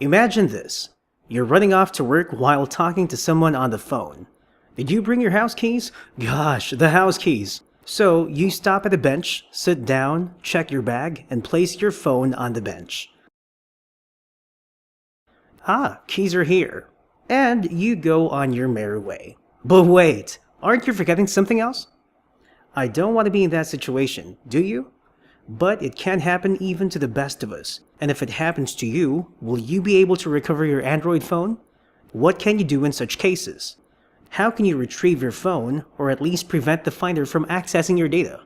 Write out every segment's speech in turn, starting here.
Imagine this. You're running off to work while talking to someone on the phone. Did you bring your house keys? Gosh, the house keys. So you stop at a bench, sit down, check your bag, and place your phone on the bench. Ah, keys are here. And you go on your merry way. But wait, aren't you forgetting something else? I don't want to be in that situation, do you? But it can happen even to the best of us. And if it happens to you, will you be able to recover your Android phone? What can you do in such cases? How can you retrieve your phone, or at least prevent the finder from accessing your data?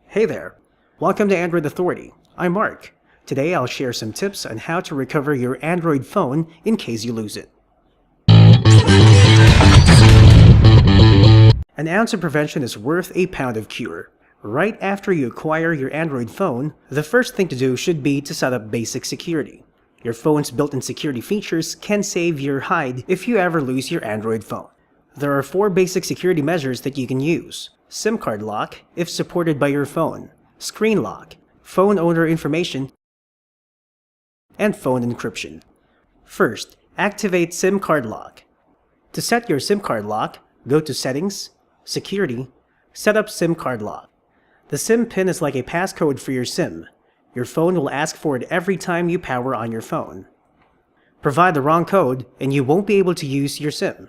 Hey there, welcome to Android Authority. I'm Mark. Today I'll share some tips on how to recover your Android phone in case you lose it. An ounce of prevention is worth a pound of cure. Right after you acquire your Android phone, the first thing to do should be to set up basic security. Your phone's built-in security features can save your hide if you ever lose your Android phone. There are 4 basic security measures that you can use: SIM card lock, if supported by your phone, screen lock, phone owner information, and phone encryption. First, activate SIM card lock. To set your SIM card lock, go to Settings, Security, Set up SIM card lock. The SIM pin is like a passcode for your SIM. Your phone will ask for it every time you power on your phone. Provide the wrong code and you won't be able to use your SIM.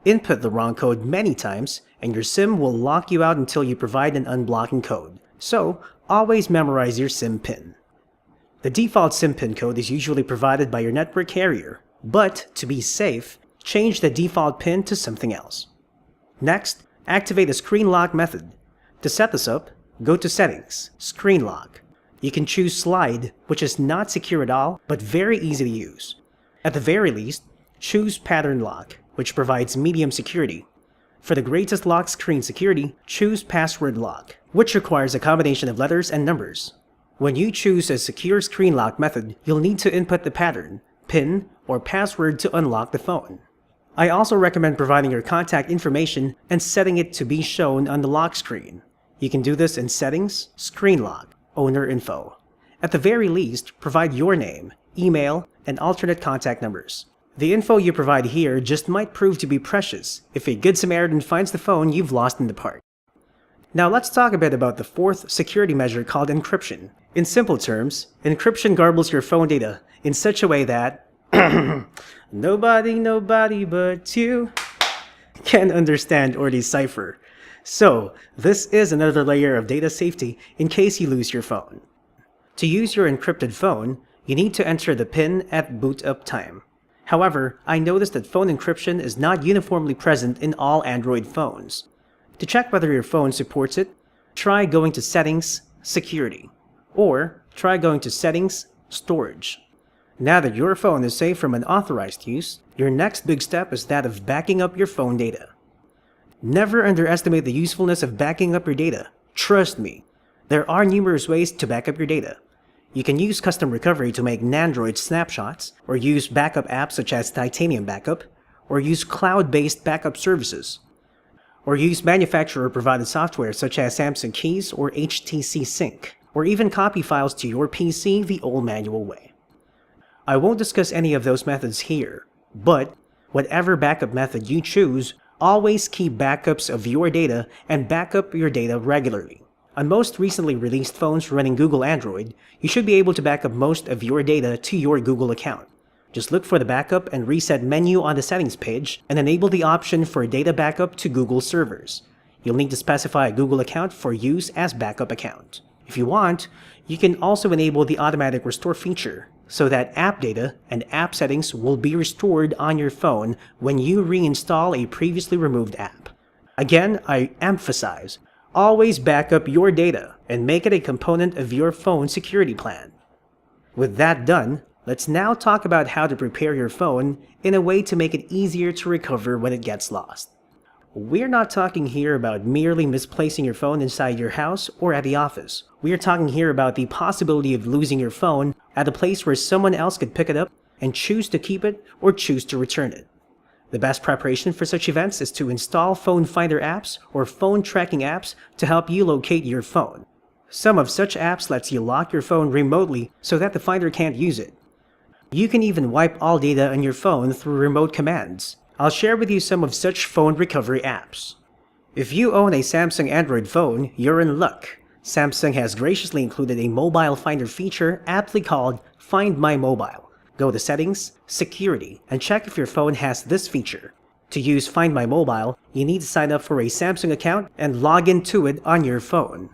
Input the wrong code many times and your SIM will lock you out until you provide an unblocking code. So, always memorize your SIM pin. The default SIM pin code is usually provided by your network carrier, but to be safe, change the default pin to something else. Next, activate the screen lock method. To set this up, go to Settings, Screen Lock. You can choose Slide, which is not secure at all, but very easy to use. At the very least, choose Pattern Lock, which provides medium security. For the greatest lock screen security, choose Password Lock, which requires a combination of letters and numbers. When you choose a secure screen lock method, you'll need to input the pattern, PIN, or password to unlock the phone. I also recommend providing your contact information and setting it to be shown on the lock screen. You can do this in Settings, Screen Lock, Owner Info. At the very least, provide your name, email, and alternate contact numbers. The info you provide here just might prove to be precious if a good Samaritan finds the phone you've lost in the park. Now let's talk a bit about the 4th security measure called encryption. In simple terms, encryption garbles your phone data in such a way that nobody but you can understand or decipher. So, this is another layer of data safety in case you lose your phone. To use your encrypted phone, you need to enter the PIN at boot up time. However, I noticed that phone encryption is not uniformly present in all Android phones. To check whether your phone supports it, try going to Settings, Security, or try going to Settings, Storage. Now that your phone is safe from unauthorized use, your next big step is that of backing up your phone data. Never underestimate the usefulness of backing up your data. Trust me, there are numerous ways to back up your data. You can use custom recovery to make Nandroid snapshots, or use backup apps such as Titanium Backup, or use cloud-based backup services, or use manufacturer-provided software such as Samsung Keys or HTC Sync, or even copy files to your PC the old manual way. I won't discuss any of those methods here, but whatever backup method you choose, always keep backups of your data and back up your data regularly. On most recently released phones running Google Android, you should be able to back up most of your data to your Google account. Just look for the Backup and Reset menu on the Settings page and enable the option for data backup to Google servers. You'll need to specify a Google account for use as backup account. If you want, you can also enable the automatic restore feature, so that app data and app settings will be restored on your phone when you reinstall a previously removed app. Again, I emphasize, always back up your data and make it a component of your phone security plan. With that done, let's now talk about how to prepare your phone in a way to make it easier to recover when it gets lost. We're not talking here about merely misplacing your phone inside your house or at the office. We are talking here about the possibility of losing your phone at a place where someone else could pick it up and choose to keep it or choose to return it. The best preparation for such events is to install phone finder apps or phone tracking apps to help you locate your phone. Some of such apps lets you lock your phone remotely so that the finder can't use it. You can even wipe all data on your phone through remote commands. I'll share with you some of such phone recovery apps. If you own a Samsung Android phone, you're in luck. Samsung has graciously included a mobile finder feature aptly called Find My Mobile. Go to Settings, Security, and check if your phone has this feature. To use Find My Mobile, you need to sign up for a Samsung account and log into it on your phone.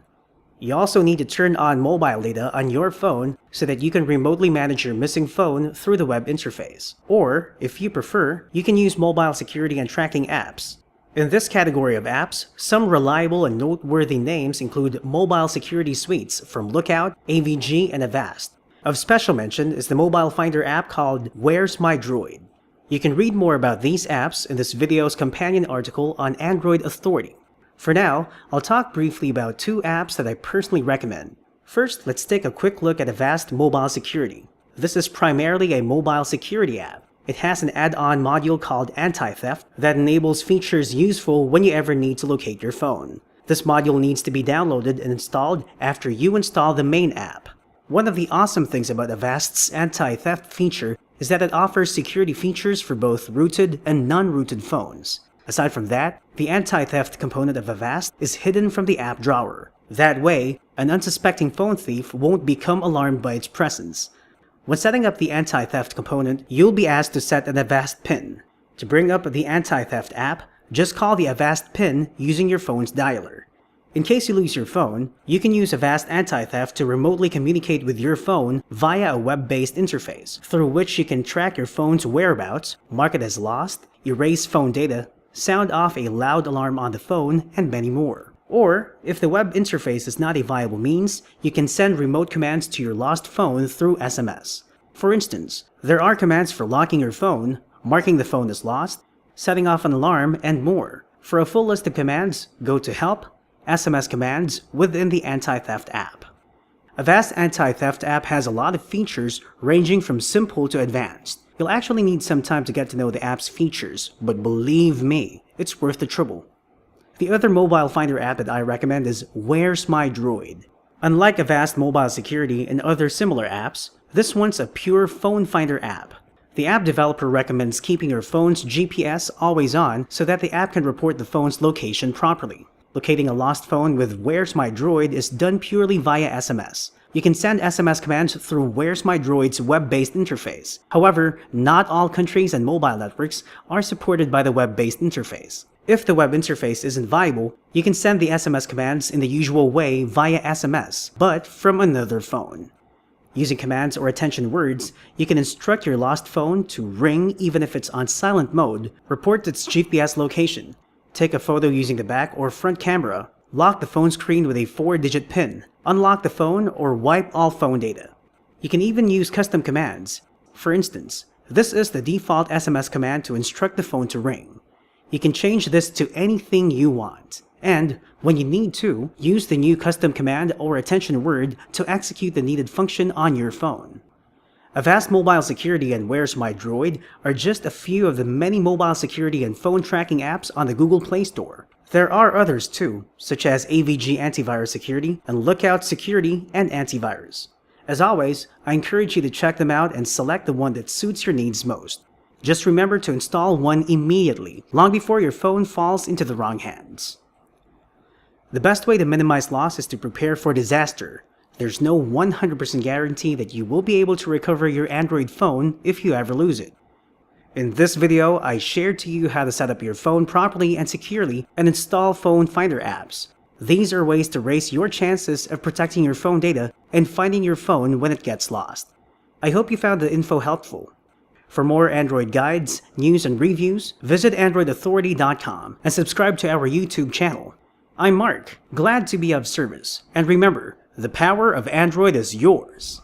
You also need to turn on mobile data on your phone so that you can remotely manage your missing phone through the web interface. Or, if you prefer, you can use mobile security and tracking apps. In this category of apps, some reliable and noteworthy names include mobile security suites from Lookout, AVG, and Avast. Of special mention is the mobile finder app called Where's My Droid. You can read more about these apps in this video's companion article on Android Authority. For now, I'll talk briefly about two apps that I personally recommend. First, let's take a quick look at Avast Mobile Security. This is primarily a mobile security app. It has an add-on module called Anti-Theft that enables features useful when you ever need to locate your phone. This module needs to be downloaded and installed after you install the main app. One of the awesome things about Avast's anti-theft feature is that it offers security features for both rooted and non-rooted phones. Aside from that, the anti-theft component of Avast is hidden from the app drawer. That way, an unsuspecting phone thief won't become alarmed by its presence. When setting up the anti-theft component, you'll be asked to set an Avast PIN. To bring up the anti-theft app, just call the Avast PIN using your phone's dialer. In case you lose your phone, you can use Avast Anti-Theft to remotely communicate with your phone via a web-based interface, through which you can track your phone's whereabouts, mark it as lost, erase phone data, sound off a loud alarm on the phone, and many more. Or, if the web interface is not a viable means, you can send remote commands to your lost phone through SMS. For instance, there are commands for locking your phone, marking the phone as lost, setting off an alarm, and more. For a full list of commands, go to Help, SMS commands within the Anti-Theft app. Avast Anti-Theft app has a lot of features ranging from simple to advanced. You'll actually need some time to get to know the app's features, but believe me, it's worth the trouble. The other mobile finder app that I recommend is Where's My Droid. Unlike Avast Mobile Security and other similar apps, this one's a pure phone finder app. The app developer recommends keeping your phone's GPS always on so that the app can report the phone's location properly. Locating a lost phone with Where's My Droid is done purely via SMS. You can send SMS commands through Where's My Droid's web-based interface. However, not all countries and mobile networks are supported by the web-based interface. If the web interface isn't viable, you can send the SMS commands in the usual way via SMS, but from another phone. Using commands or attention words, you can instruct your lost phone to ring even if it's on silent mode, report its GPS location, take a photo using the back or front camera, lock the phone screen with a 4-digit PIN, unlock the phone, or wipe all phone data. You can even use custom commands. For instance, this is the default SMS command to instruct the phone to ring. You can change this to anything you want. And, when you need to, use the new custom command or attention word to execute the needed function on your phone. Avast Mobile Security and Where's My Droid are just a few of the many mobile security and phone tracking apps on the Google Play Store. There are others too, such as AVG Antivirus Security and Lookout Security and Antivirus. As always, I encourage you to check them out and select the one that suits your needs most. Just remember to install one immediately, long before your phone falls into the wrong hands. The best way to minimize loss is to prepare for disaster. There's no 100% guarantee that you will be able to recover your Android phone if you ever lose it. In this video, I shared to you how to set up your phone properly and securely and install phone finder apps. These are ways to raise your chances of protecting your phone data and finding your phone when it gets lost. I hope you found the info helpful. For more Android guides, news, and reviews, visit AndroidAuthority.com and subscribe to our YouTube channel. I'm Mark, glad to be of service, and remember, the power of Android is yours.